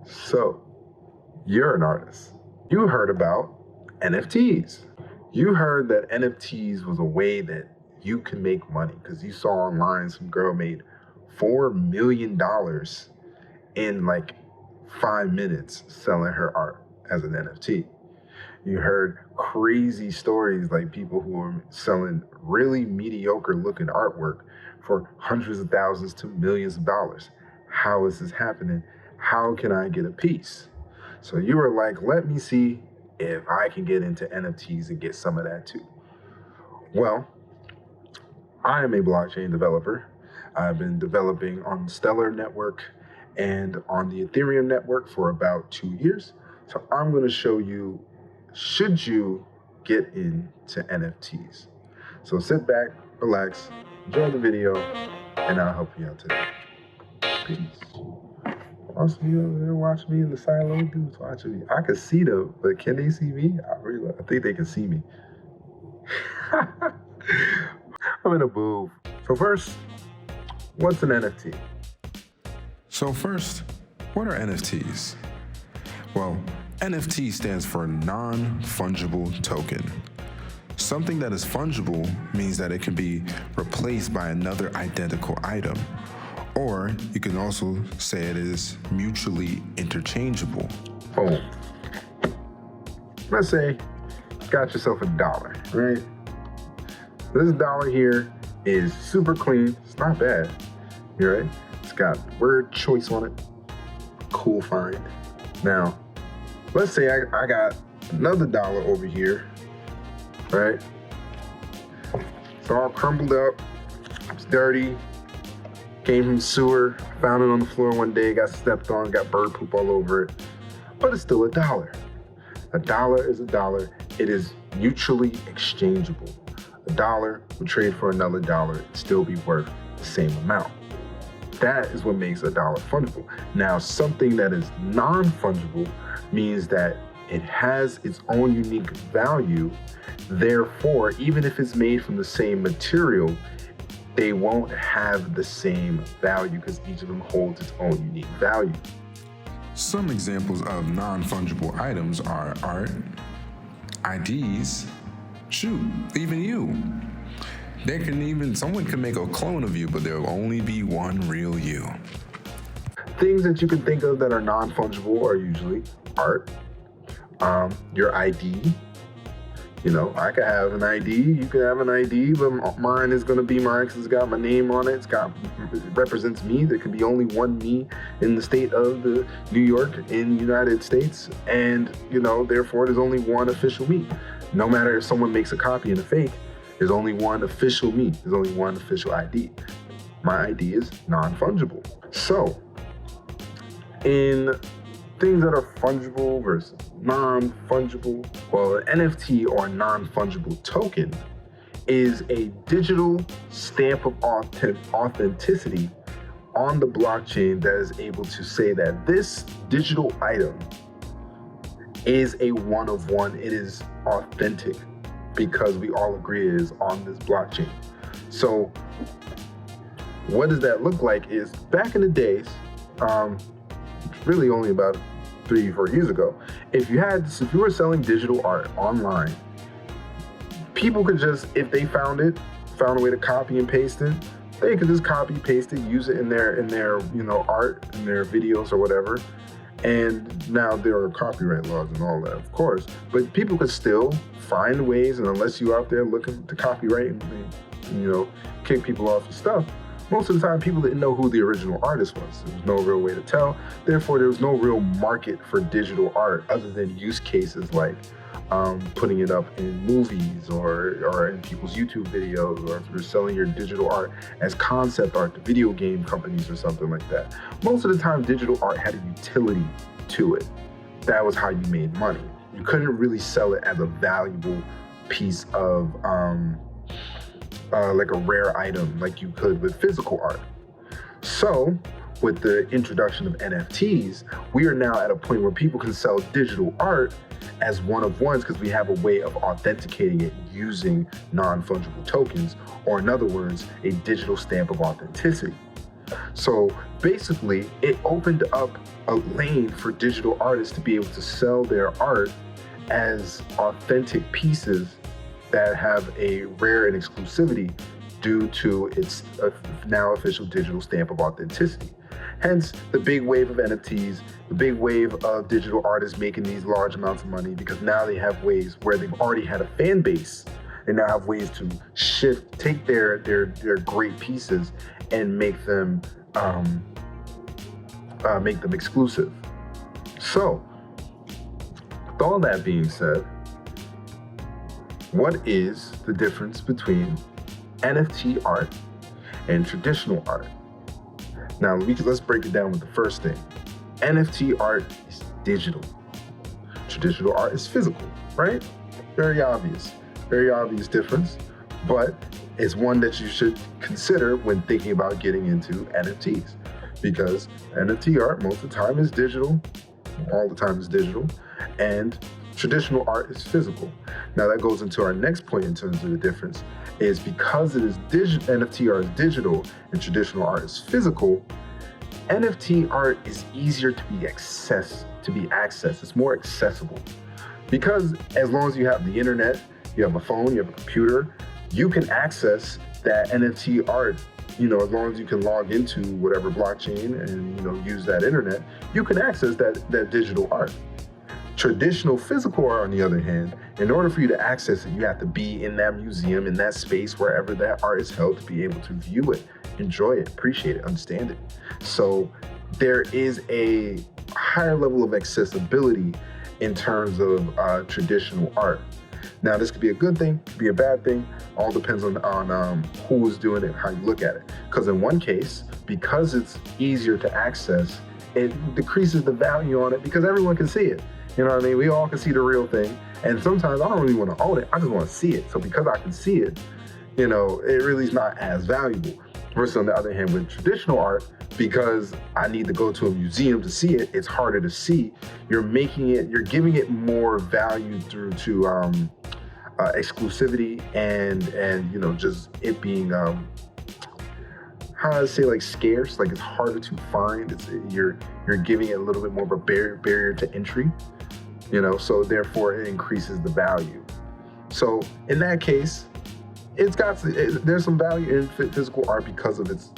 So, you're an artist. You heard about NFTs. You heard that NFTs was a way that you can make money because you saw online some girl made $4 million in like 5 minutes selling her art as an NFT. You heard crazy stories like people who are selling really mediocre looking artwork for hundreds of thousands to millions of dollars. How is this happening? How can I get a piece? So you were like, let me see if I can get into NFTs and get some of that too. Well, I am a blockchain developer. I've been developing on the Stellar network and on the Ethereum network for about 2 years. So I'm going to show you, should you get into NFTs? So sit back, relax, enjoy the video, and I'll help you out today. Peace. Also, they're watching me in the silo. Dudes watching me. I can see them, but can they see me? I think they can see me. I'm in a booth. So first, what's an NFT? So first, what are NFTs? Well, NFT stands for non-fungible token. Something that is fungible means that it can be replaced by another identical item. Or you can also say it is mutually interchangeable. Boom. Let's say you got yourself $1, right? This dollar here is super clean. It's not bad. You right? It's got word choice on it. Cool find. Now, let's say I got another dollar over here, right? It's all crumbled up. It's dirty. Came from the sewer, found it on the floor one day, got stepped on, got bird poop all over it. But it's still $1. $1 is $1. It is mutually exchangeable. $1 would trade for another dollar, it'd still be worth the same amount. That is what makes $1 fungible. Now, something that is non-fungible means that it has its own unique value. Therefore, even if it's made from the same material, they won't have the same value because each of them holds its own unique value. Some examples of non-fungible items are art, IDs, shoot, even you. Someone can make a clone of you, but there'll only be one real you. Things that you can think of that are non-fungible are usually art, your ID. You know, I could have an ID, you could have an ID, but mine is gonna be mine because it's got my name on it. It represents me. There can be only one me in the state of New York in the United States. And, therefore there's only one official me. No matter if someone makes a copy and a fake, there's only one official me. There's only one official ID. My ID is non-fungible. So, in things that are fungible versus non-fungible, well, an NFT or non-fungible token is a digital stamp of authenticity on the blockchain that is able to say that this digital item is a one of one. It is authentic because we all agree it is on this blockchain. So what does that look like is back in the days, really only about 3-4 years ago, if you were selling digital art online, people could just, if they found a way to copy and paste it, they could just copy, paste it, use it in their art, in their videos or whatever. And now there are copyright laws and all that, of course, but people could still find ways, and unless you're out there looking to copyright and kick people off your stuff, most of the time people didn't know who the original artist was. There was no real way to tell. Therefore, there was no real market for digital art other than use cases like putting it up in movies or in people's YouTube videos, or if you're selling your digital art as concept art to video game companies or something like that. Most of the time, digital art had a utility to it. That was how you made money. You couldn't really sell it as a valuable piece of like a rare item like you could with physical art. So with the introduction of NFTs, we are now at a point where people can sell digital art as one of ones because we have a way of authenticating it using non-fungible tokens, or in other words, a digital stamp of authenticity. So basically, it opened up a lane for digital artists to be able to sell their art as authentic pieces that have a rare and exclusivity due to its now official digital stamp of authenticity. Hence, the big wave of NFTs, the big wave of digital artists making these large amounts of money, because now they have ways where they've already had a fan base. They now have ways to take their great pieces and make them exclusive. So, with all that being said, what is the difference between NFT art and traditional art? Now, let's break it down with the first thing. NFT art is digital. Traditional art is physical, right? Very obvious difference, but it's one that you should consider when thinking about getting into NFTs, because NFT art most of the time is digital, all the time is digital, and traditional art is physical. Now that goes into our next point in terms of the difference, is because it is NFT art is digital and traditional art is physical, NFT art is easier to be accessed. It's more accessible. Because as long as you have the internet, you have a phone, you have a computer, you can access that NFT art. As long as you can log into whatever blockchain and use that internet, you can access that digital art. Traditional physical art, on the other hand, in order for you to access it, you have to be in that museum, in that space, wherever that art is held, to be able to view it, enjoy it, appreciate it, understand it. So there is a higher level of accessibility in terms of traditional art. Now, this could be a good thing, could be a bad thing. All depends on who is doing it, how you look at it. Because in one case, because it's easier to access, it decreases the value on it because everyone can see it. You know what I mean? We all can see the real thing. And sometimes I don't really want to own it. I just want to see it. So because I can see it, it really is not as valuable. Versus on the other hand, with traditional art, because I need to go to a museum to see it, it's harder to see. You're giving it more value through to exclusivity and just it being how do I say, like, scarce, like it's harder to find. You're giving it a little bit more of a barrier to entry, so therefore it increases the value. So in that case, there's some value in physical art because of its,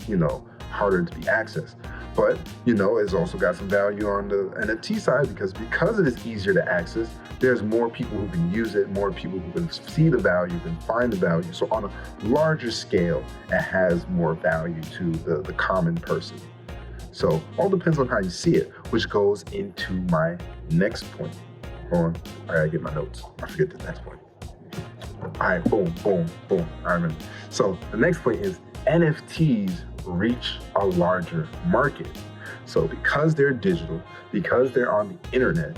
harder to be accessed. But, it's also got some value on the NFT side because it is easier to access, there's more people who can use it, more people who can see the value, can find the value. So on a larger scale, it has more value to the common person. So all depends on how you see it, which goes into my next point. Hold on, I gotta get my notes. I forget the next point. All right, boom. I remember. So the next point is NFTs reach a larger market. So because they're digital, because they're on the internet,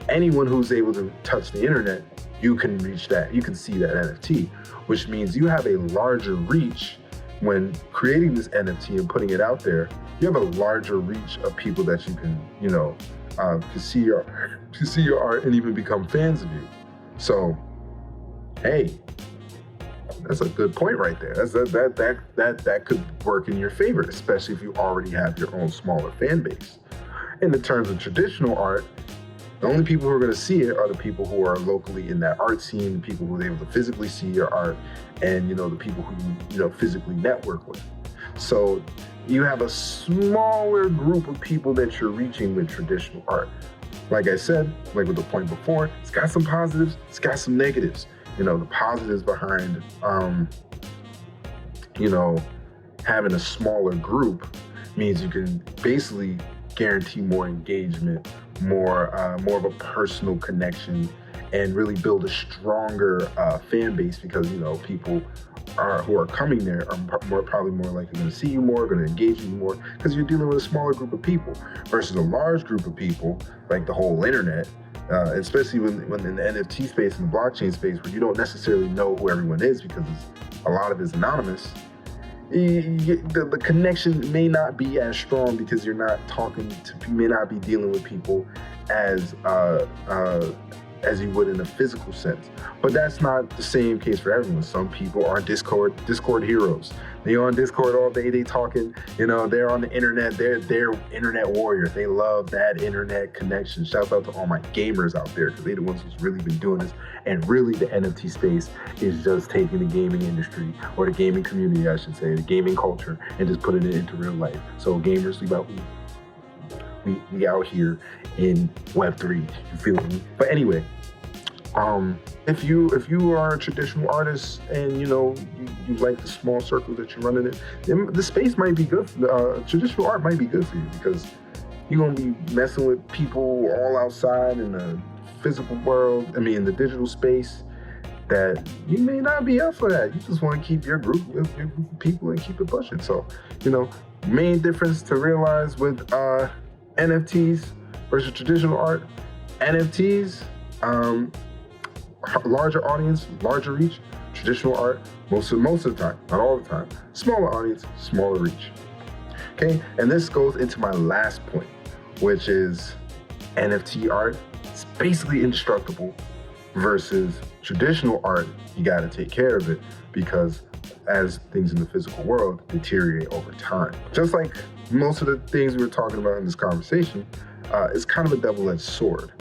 anyone who's able to touch the internet, you can reach that. You can see that NFT, which means you have a larger reach when creating this NFT and putting it out there. You have a larger reach of people that you can, to see your art and even become fans of you. So, hey, that's a good point right there. That could work in your favor, especially if you already have your own smaller fan base. In the terms of traditional art, the only people who are going to see it are the people who are locally in that art scene, the people who are able to physically see your art, and the people who you physically network with. So you have a smaller group of people that you're reaching with traditional art. Like I said, like with the point before, it's got some positives, it's got some negatives. The positives behind, having a smaller group means you can basically guarantee more engagement, more of a personal connection, and really build a stronger fan base because people who are coming there are probably more likely going to see you more, going to engage you more, because you're dealing with a smaller group of people versus a large group of people like the whole internet. Especially when in the NFT space and the blockchain space, where you don't necessarily know who everyone is because a lot of it's anonymous. The connection may not be as strong because you may not be dealing with people as as you would in a physical sense. But that's not the same case for everyone. Some people are Discord heroes. They on Discord all day, they talking, they're on the internet, they're internet warriors. They love that internet connection. Shout out to all my gamers out there, because they're the ones who's really been doing this. And really the NFT space is just taking the gaming industry, or the gaming community, I should say, the gaming culture, and just putting it into real life. So gamers, we out here in Web3, you feel me? But anyway, if you are a traditional artist and you like the small circle that you're running in, the space might be good. Traditional art might be good for you, because you're gonna be messing with people all outside in the physical world. In the digital space, that you may not be up for that. You just want to keep your group of people and keep it pushing. So, main difference to realize with NFTs versus traditional art: NFTs, larger audience, larger reach. Traditional art, most of the time, not all the time, smaller audience, smaller reach. Okay, and this goes into my last point, which is NFT art. It's basically indestructible, versus traditional art. You got to take care of it, because as things in the physical world deteriorate over time, just like most of the things we were talking about in this conversation, it's kind of a double-edged sword,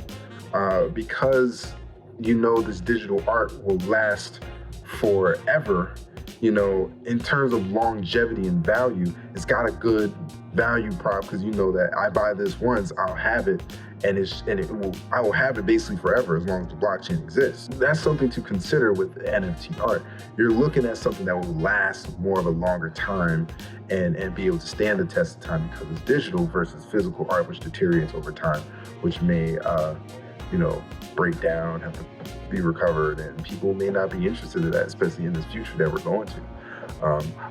because this digital art will last forever. In terms of longevity and value, it's got a good value prop, because that I buy this once, I'll have it, I will have it basically forever, as long as the blockchain exists. That's something to consider with NFT art. You're looking at something that will last more of a longer time and be able to stand the test of time, because it's digital, versus physical art, which deteriorates over time, which may break down, have to be recovered, and people may not be interested in that, especially in this future that we're going to.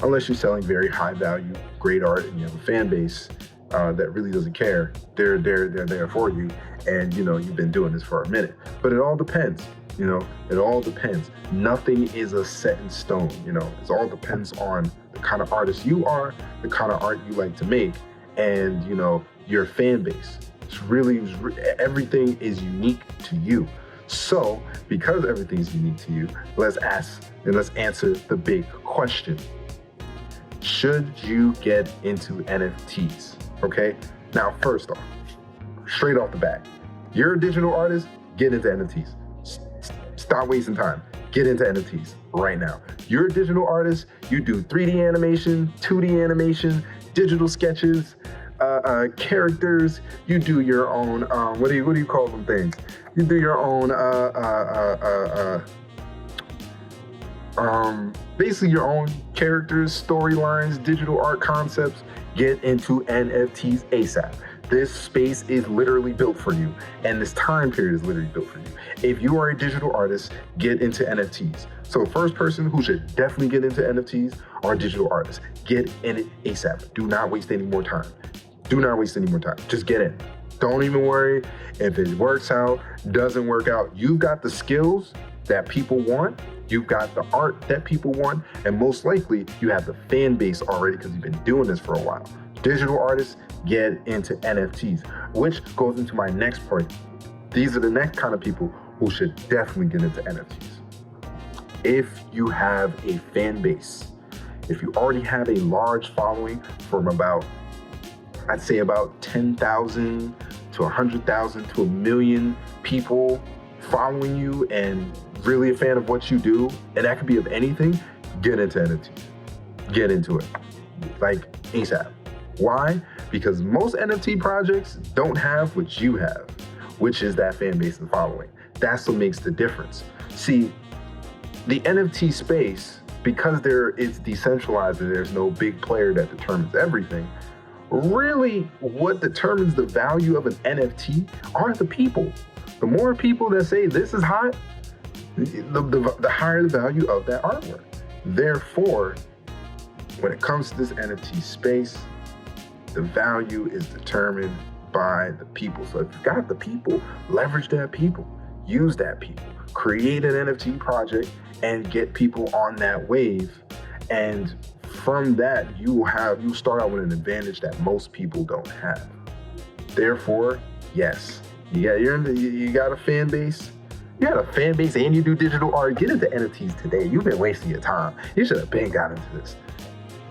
Unless you're selling very high value, great art, and you have a fan base that really doesn't care. They're there for you, and you've been doing this for a minute. But it all depends. It all depends. Nothing is a set in stone. It all depends on the kind of artist you are, the kind of art you like to make, and your fan base. It's really, everything is unique to you. So, because everything is unique to you, let's answer the big question. Should you get into NFTs? Okay? Now, first off, straight off the bat, you're a digital artist, get into NFTs. Stop wasting time. Get into NFTs right now. You're a digital artist, you do 3D animation, 2D animation, digital sketches, characters. You do your own what do you call them things? You do your own basically your own characters, storylines, digital art concepts. Get into NFTs ASAP. This space is literally built for you, and this time period is literally built for you. If you are a digital artist, get into NFTs. So the first person who should definitely get into NFTs are digital artists. Get in it ASAP. Do not waste any more time. Do not waste any more time. Just get in. Don't even worry if it works out, doesn't work out. You've got the skills that people want. You've got the art that people want. And most likely you have the fan base already, because you've been doing this for a while. Digital artists, get into NFTs, which goes into my next point. These are the next kind of people who should definitely get into NFTs. If you have a fan base, if you already have a large following from I'd say about 10,000 to 100,000 to 1 million people following you and really a fan of what you do, and that could be of anything, get into NFTs. Get into it. Like ASAP. Why? Because most NFT projects don't have what you have, which is that fan base and following. That's what makes the difference. See, the NFT space, because it's decentralized and there's no big player that determines everything, really what determines the value of an NFT are the people. The more people that say this is hot, the higher the value of that artwork. Therefore, when it comes to this NFT space, the value is determined by the people. So if you've got the people, leverage that people, use that people, create an NFT project and get people on that wave. And from that, you start out with an advantage that most people don't have. Therefore, yes, you got a fan base, You had a fan base and you do digital art. Get into NFTs today. You've been wasting your time. You should have been got into this.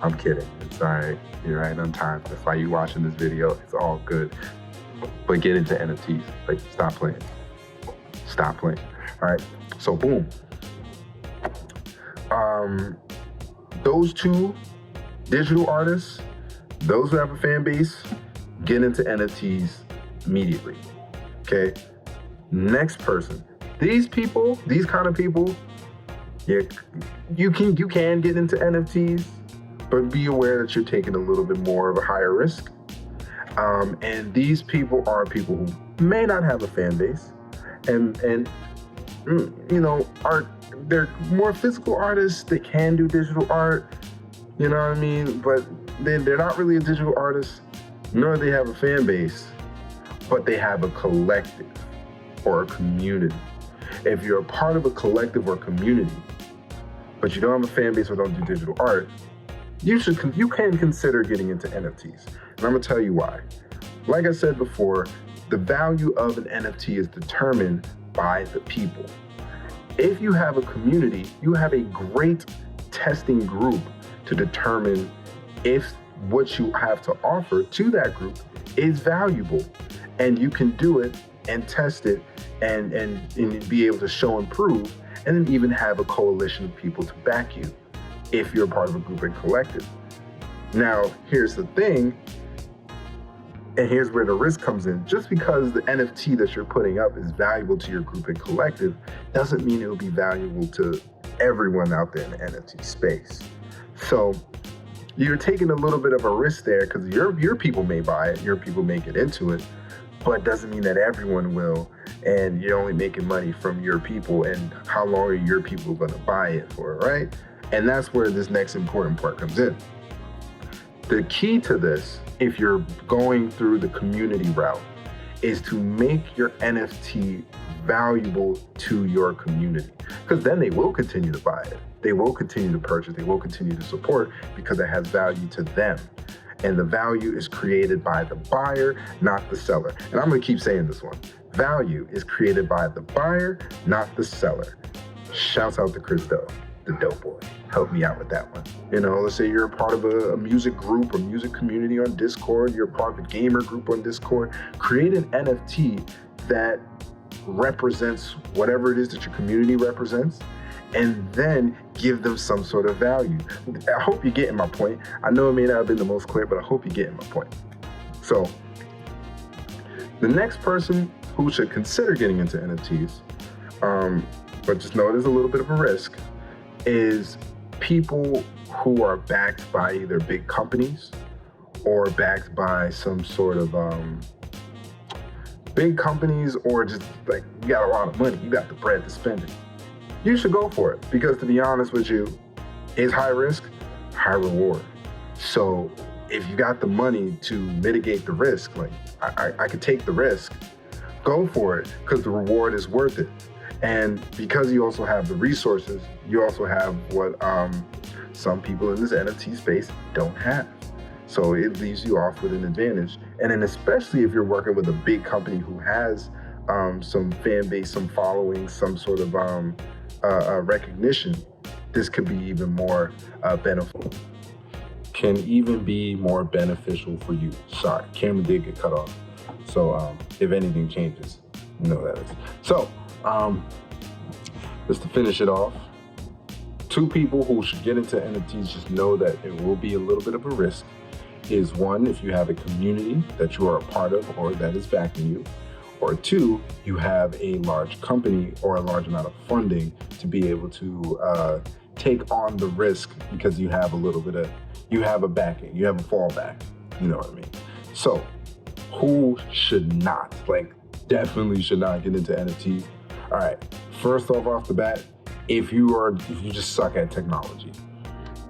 I'm kidding. It's all right. You're right on time. That's why you're watching this video. It's all good. But get into NFTs. Like, stop playing. Stop playing. All right. So boom. Those two digital artists, those who have a fan base, get into NFTs immediately. Okay. Next person. These people, these kind of people, yeah, you can get into NFTs, but be aware that you're taking a little bit more of a higher risk. And these people are people who may not have a fan base, and you know, they're more physical artists. They can do digital art, you know what I mean? But they're not really a digital artist, nor do they have a fan base, but they have a collective or a community. If you're a part of a collective or community, but you don't have a fan base or don't do digital art, you can consider getting into NFTs. And I'm gonna tell you why. Like I said before, the value of an NFT is determined by the people. If you have a community, you have a great testing group to determine if what you have to offer to that group is valuable. And you can do it and test it and be able to show and prove, and then even have a coalition of people to back you if you're a part of a group and collective. Now, here's the thing, and here's where the risk comes in. Just because the NFT that you're putting up is valuable to your group and collective doesn't mean it will be valuable to everyone out there in the NFT space. So you're taking a little bit of a risk there because your people may buy it, your people may get into it, but it doesn't mean that everyone will, and you're only making money from your people, and how long are your people going to buy it for, right? And that's where this next important part comes in. The key to this, if you're going through the community route, is to make your NFT valuable to your community, because then they will continue to buy it. They will continue to purchase, they will continue to support, because it has value to them. And the value is created by the buyer, not the seller. And I'm gonna keep saying this one. Value is created by the buyer, not the seller. Shouts out to Chris Doe, the dope boy. Help me out with that one. You know, let's say you're a part of a music group or music community on Discord, you're a part of a gamer group on Discord. Create an NFT that represents whatever it is that your community represents, and then give them some sort of value. I hope you're getting my point. I know it may not have been the most clear, but I hope you're getting my point. So the next person who should consider getting into NFTs, but just know there's a little bit of a risk, is people who are backed by either big companies or backed by some sort of big companies, or just like, you got a lot of money, you got the bread to spend it. You should go for it, because to be honest with you, it's high risk, high reward. So if you got the money to mitigate the risk, like I could take the risk, go for it, because the reward is worth it. And because you also have the resources, you also have what some people in this NFT space don't have. So it leaves you off with an advantage. And then especially if you're working with a big company who has some fan base, some following, some sort of recognition, this could be even more beneficial. Can even be more beneficial for you. Sorry, camera did get cut off. So if anything changes, you know that is. So just to finish it off, two people who should get into NFTs, just know that it will be a little bit of a risk, is one, if you have a community that you are a part of or that is backing you, or two, you have a large company or a large amount of funding to be able to take on the risk, because you have a little bit of, you have a backing, you have a fallback, you know what I mean? So who should not, like definitely should not get into NFTs? All right, first off the bat, if you just suck at technology,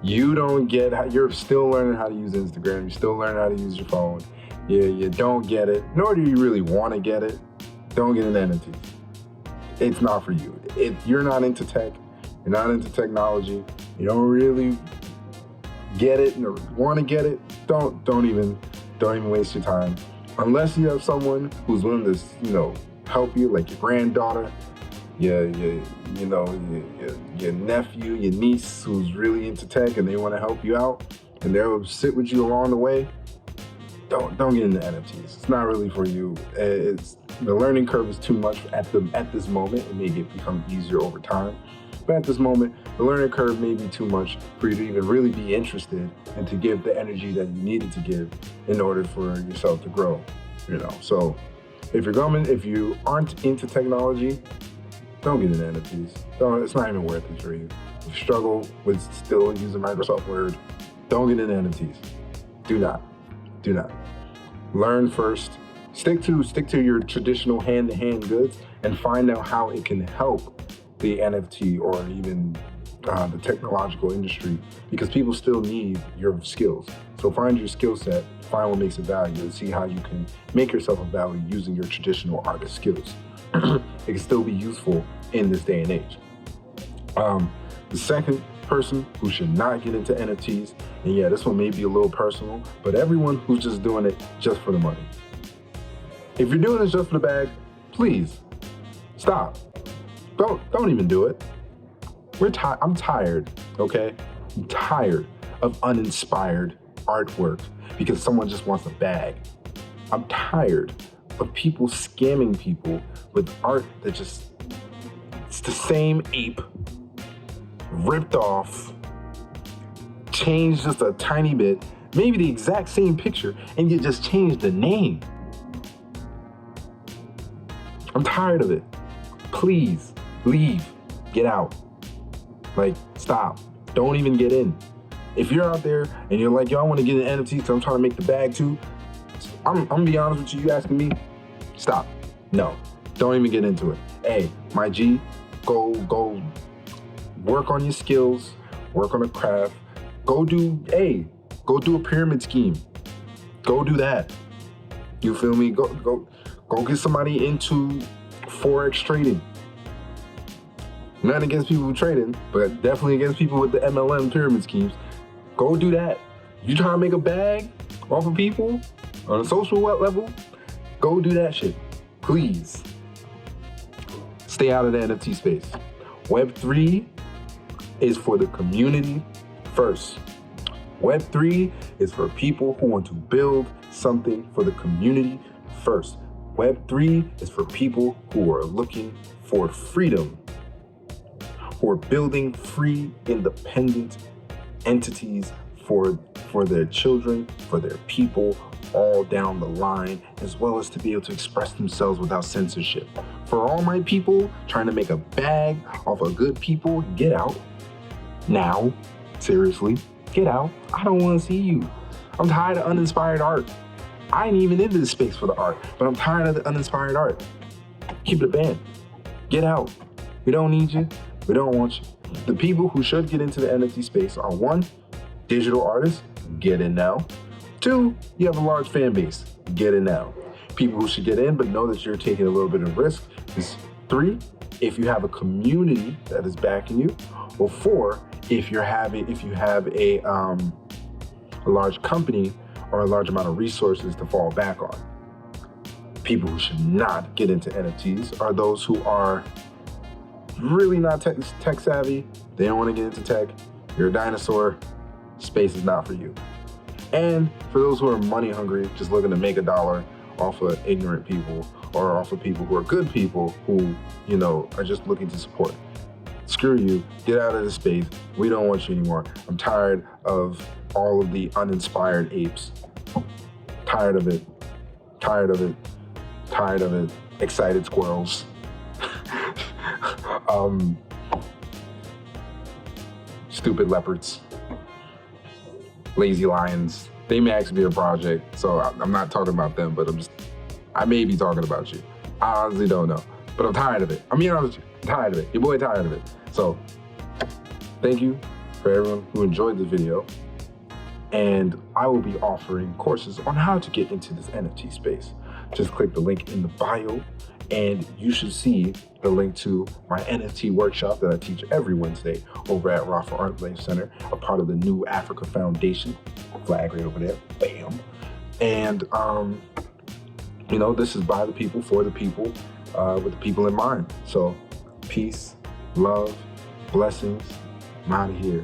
you don't get how, you're still learning how to use Instagram, you're still learning how to use your phone, you don't get it, nor do you really want to get it, don't get into NFTs. It's not for you. If you're not into tech, you're not into technology, you don't really get it or want to get it, don't even waste your time. Unless you have someone who's willing to, help you, like your granddaughter, your nephew, your niece who's really into tech and they want to help you out and they'll sit with you along the way, don't get into NFTs. It's not really for you. It's the learning curve is too much at this moment. It may become easier over time, but at this moment, the learning curve may be too much for you to even really be interested and to give the energy that you needed to give in order for yourself to grow. So if you aren't into technology, don't get into NFTs. It's not even worth it for you. If you struggle with still using Microsoft Word, don't get into NFTs. Do not. Learn first. Stick to your traditional hand-to-hand goods and find out how it can help the NFT or even the technological industry, because people still need your skills. So find your skill set, find what makes it valuable, and see how you can make yourself a value using your traditional artist skills. It can still be useful in this day and age. The second person who should not get into NFTs, and yeah, this one may be a little personal, but everyone who's just doing it just for the money. If you're doing it just for the bag, please stop. Don't even do it. I'm tired, okay? I'm tired of uninspired artwork because someone just wants a bag. I'm tired of people scamming people with art that it's the same ape, ripped off, changed just a tiny bit, maybe the exact same picture, and you just changed the name. I'm tired of it. Please, leave, get out. Stop. Don't even get in. If you're out there and you're like, yo, I want to get an NFT because I'm trying to make the bag too, I'm gonna be honest with you, you asking me, stop. No, don't even get into it. Hey, my G, go work on your skills, work on a craft, go do a pyramid scheme. Go do that. You feel me? Go get somebody into Forex trading. Nothing against people who trading, but definitely against people with the MLM pyramid schemes. Go do that. You trying to make a bag off of people on a social level? Go do that shit. Please. Stay out of the NFT space. Web3 is for the community first. Web3 is for people who want to build something for the community first. Web3 is for people who are looking for freedom, who are building free, independent entities for their children, for their people, all down the line, as well as to be able to express themselves without censorship. For all my people trying to make a bag off of good people, get out. Now, seriously, get out. I don't want to see you. I'm tired of uninspired art. I ain't even into this space for the art, but I'm tired of the uninspired art. Keep it a band. Get out. We don't need you. We don't want you. The people who should get into the NFT space are 1, digital artists, get in now. 2, you have a large fan base, get in now. People who should get in but know that you're taking a little bit of risk is 3, if you have a community that is backing you, or 4, if you have a large company or a large amount of resources to fall back on. People who should not get into NFTs are those who are really not tech savvy. They don't want to get into tech. You're a dinosaur. Space is not for you. And for those who are money hungry, just looking to make a dollar off of ignorant people or off of people who are good people who, are just looking to support. Screw you. Get out of the space. We don't want you anymore. I'm tired of all of the uninspired apes. Tired of it. Excited squirrels. Stupid leopards. Lazy lions. They may actually be a project, so I'm not talking about them, but I may be talking about you. I honestly don't know, but I'm tired of it. I'm being honest with you. I'm tired of it. Your boy tired of it. So thank you for everyone who enjoyed the video. And I will be offering courses on how to get into this NFT space. Just click the link in the bio and you should see the link to my NFT workshop that I teach every Wednesday over at Rafa Art Life Center, a part of the New Africa Foundation. Flag right over there, bam. And, this is by the people, for the people, with the people in mind. So Peace, love, blessings. I'm out of here.